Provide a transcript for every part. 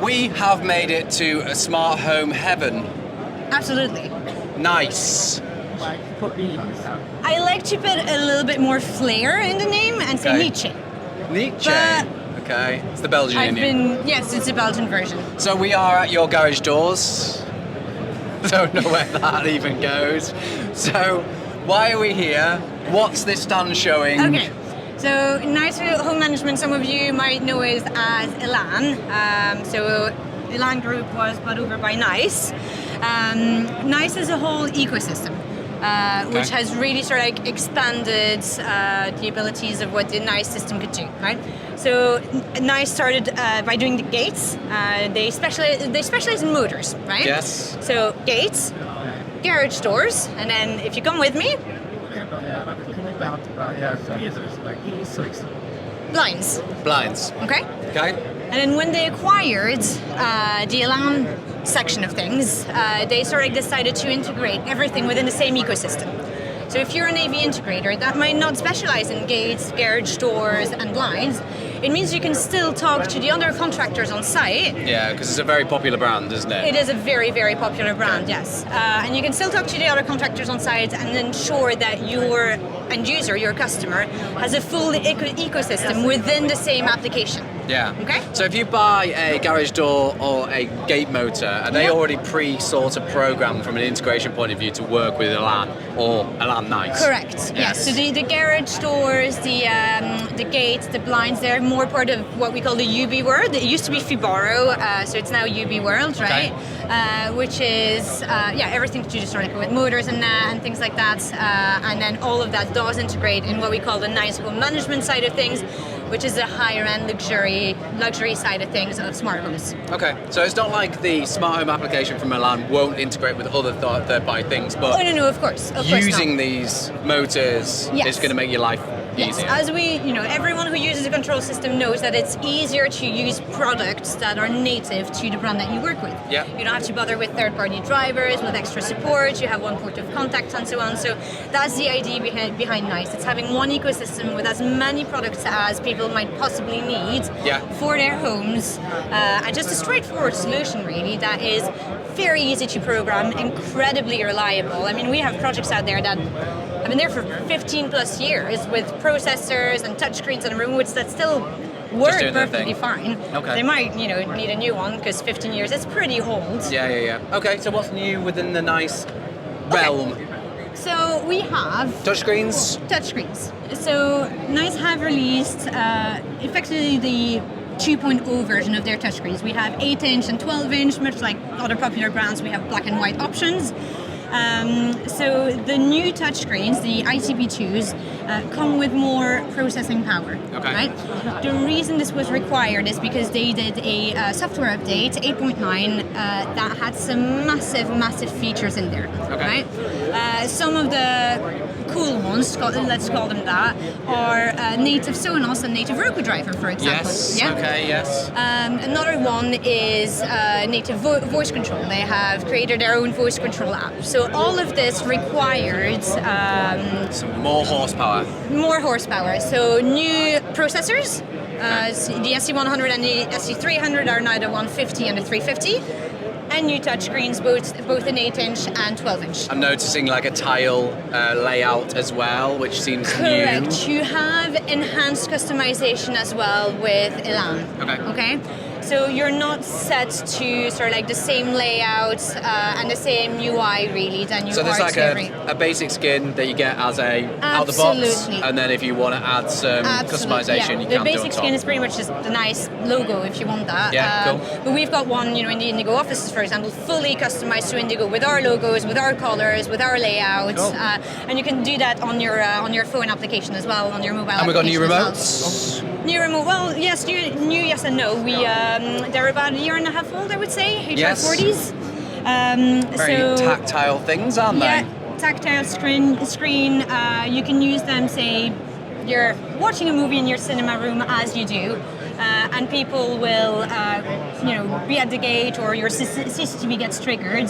we have made it to a smart home heaven. Absolutely. Nice. I like to put a little bit more flair in the name and say Okay. Nietzsche. Nietzsche. But Okay, it's the Belgian Union. Yes, it's a Belgian version. So we are at your garage doors. Don't know where that even goes. So why are we here? What's this stand showing? Okay. So Nice Home Management, some of you might know it as Elan. So Elan Group was bought over by Nice. Nice is a whole ecosystem, which has really sort of like expanded the abilities of what the Nice system could do, right? So Nice started by doing the gates. They specialize in motors, right? Yes. So gates, garage doors, and then if you come with me, blinds. Blinds. Okay. Okay. And then when they acquired the Elan section of things, they sort of decided to integrate everything within the same ecosystem. So if you're an AV integrator that might not specialize in gates, garage doors, and blinds, it means you can still talk to the other contractors on site. Yeah, because it's a very popular brand, isn't it? It is a very, very popular brand, yes. And you can still talk to the other contractors on site and ensure that your end user, your customer, has a full ecosystem within the same application. Yeah. Okay. So if you buy a garage door or a gate motor, are they Yeah. already sort of programmed from an integration point of view to work with Elan or Elan Nice? Correct. Yes. So the garage doors, the gates, the blinds, they're more part of what we call the UB world. It used to be Fibaro, so it's now UB world, right? Which is everything to do sort of with motors and things like that, and then all of that does integrate in what we call the Nice Home Management side of things, which is the higher end luxury side of things of smart homes. Okay, so it's not like the smart home application from Elan won't integrate with other third-party things, but Oh no, of course using not. these motors Yes. is going to make your life Yes, easier. as everyone who uses a control system knows that it's easier to use products that are native to the brand that you work with. Yeah. You don't have to bother with third-party drivers, with extra support, you have one port of contact and so on. So that's the idea behind Nice. It's having one ecosystem with as many products as people might possibly need Yeah. for their homes. And just a straightforward solution really that is very easy to program, incredibly reliable. I mean, we have projects out there that have been there for 15 plus years with processors and touchscreens and remotes that still work doing their perfectly thing. fine. Okay. They might, need a new one because 15 years is pretty old. Yeah. Okay, so what's new within the Nice realm? So we have Touchscreens? touchscreens. So Nice have released effectively the 2.0 version of their touchscreens. We have 8-inch and 12-inch, much like other popular brands, we have black and white options. So the new touchscreens, the ICP2s, come with more processing power. Okay. Right? The reason this was required is because they did a software update, 8.9, that had some massive features in there. Okay. Right? Some of the cool ones, let's call them that, are native Sonos and native Roku driver, for example. Yes. Yeah? Okay, yes. Another one is native voice control. They have created their own voice control app. So all of this required Some more horsepower. more horsepower. So new processors. The SC100 and the SC300 are now the 150 and the 350. And new touchscreens, both an 8-inch and 12-inch. I'm noticing like a tile layout as well, which seems Correct. new. You have enhanced customization as well with Elan. Okay. So you're not set to sort of like the same layout and the same UI really than you So there's are like to every. a basic skin that you get as a out the box, Absolutely. and then if you want to add some customization, you The can do basic on top. skin is pretty much just the nice logo if you want that. Yeah, cool. But we've got one, in the Indigo offices, for example, fully customized to Indigo with our logos, with our colors, with our layouts, Cool. and you can do that on your phone application as well, on your mobile. And we've got new application as well. remotes. New remote. Well, yes, new, yes and no. We they're about a year and a half old, I would say. Yes. HR40s. Very tactile things, aren't Yeah, they? tactile screen. You can use them, say, you're watching a movie in your cinema room as you do, and people will, be at the gate or your CCTV gets triggered,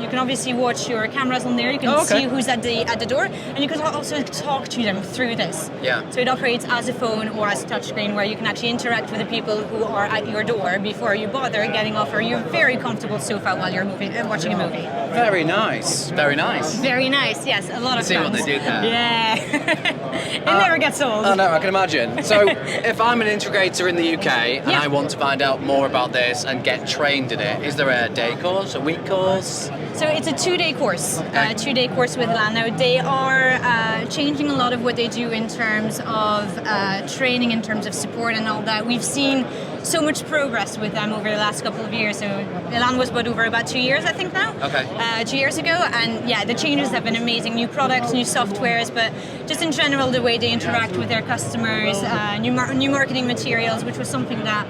you can obviously watch your cameras on there. You can see who's at the door, and you can also talk to them through this. Yeah. So it operates as a phone or as a touchscreen, where you can actually interact with the people who are at your door before you bother getting off your very comfortable sofa while you're watching a movie. Very nice. Very nice. Very nice. Yes, a lot of See fun. what they do there. Yeah. It never gets old. I know, I can imagine. So, if I'm an integrator in the UK and I want to find out more about this and get trained in it, is there a day course, a week course? So it's a 2-day course, with Elan. Now they are changing a lot of what they do in terms of training, in terms of support and all that. We've seen so much progress with them over the last couple of years. So Elan was bought over about 2 years, I think now. Okay. 2 years ago, and yeah, the changes have been amazing. New products, new softwares, but just in general, the way they interact with their customers, new marketing materials, which was something that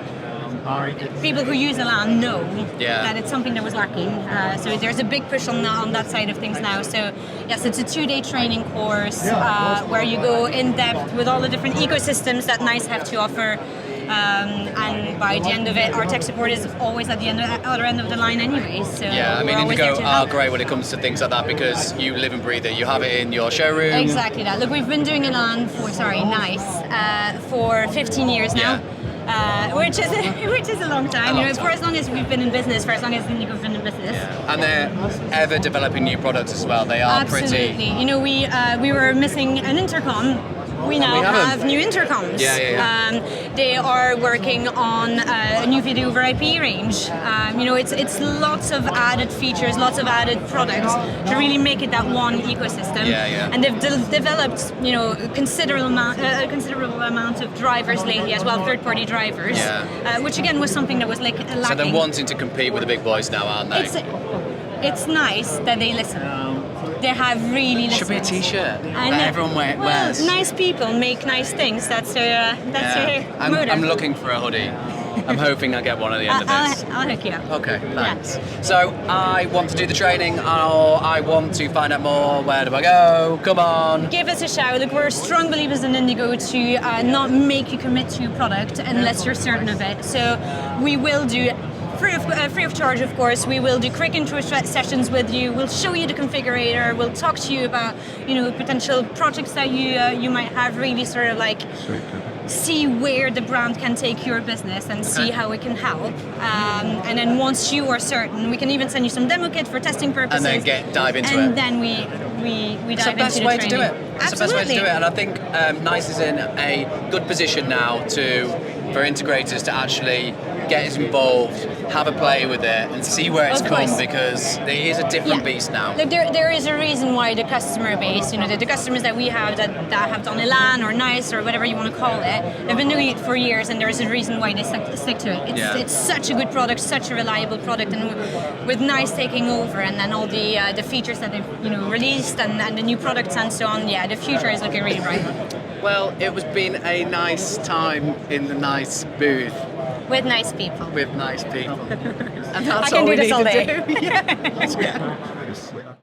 people who use Elan know that it's something that was lacking. So there's a big push on that side of things now. So yes, it's a 2-day training course where you go in depth with all the different ecosystems that NICE have to offer. And by the end of it, our tech support is always at the other end of the line anyway. So yeah, I mean, Indigo are great when it comes to things like that because you live and breathe it. You have it in your showroom. Exactly that. Look, we've been doing Elan NICE for 15 years now. Which is a long time. For as long as we've been in business, for as long as Indigo's been in business. Yeah. And they're ever developing new products as well. They are Absolutely. pretty. You know, we were missing an intercom. We now have new intercoms. They are working on a new video over IP range. It's lots of added features, lots of added products to really make it that one ecosystem. And they've developed, a considerable amount of drivers lately as well, third-party drivers, which again was something that was lacking. So they're wanting to compete with the big boys now, aren't they? It's nice that they listen. They have really listened. Should be a T-shirt that everyone wears. Nice people make nice things. That's their motive. I'm looking for a hoodie. I'm hoping I get one at the end of this. I'll hook you up. Okay, thanks. So I want to do the training, or I want to find out more. Where do I go? Come on. Give us a shout. Look, we're strong believers in Indigo to not make you commit to a product unless you're certain of it. So we will do free of charge, of course. We will do quick intro sessions with you. We'll show you the configurator. We'll talk to you about, potential projects that you might have. Really sort of like see where the brand can take your business and see how it can help. And then once you are certain, we can even send you some demo kit for testing purposes. And then dive into it. And then we dive into the training. It's the best way to do it. It's the best way to do it. And I think NICE is in a good position now for integrators to actually get involved, have a play with it, and see where it's come, because it is a different beast now. Look, there is a reason why the customer base, the customers that we have that have done Elan or NICE or whatever you want to call it, they've been doing it for years, and there is a reason why they stick to it. It's such a good product, such a reliable product, and with NICE taking over, and then all the features that they've released and the new products and so on, the future is looking really bright. Well, it was been a nice time in the NICE booth. With nice people. With nice people. And that's I can all do we this need all to day. do. Yeah.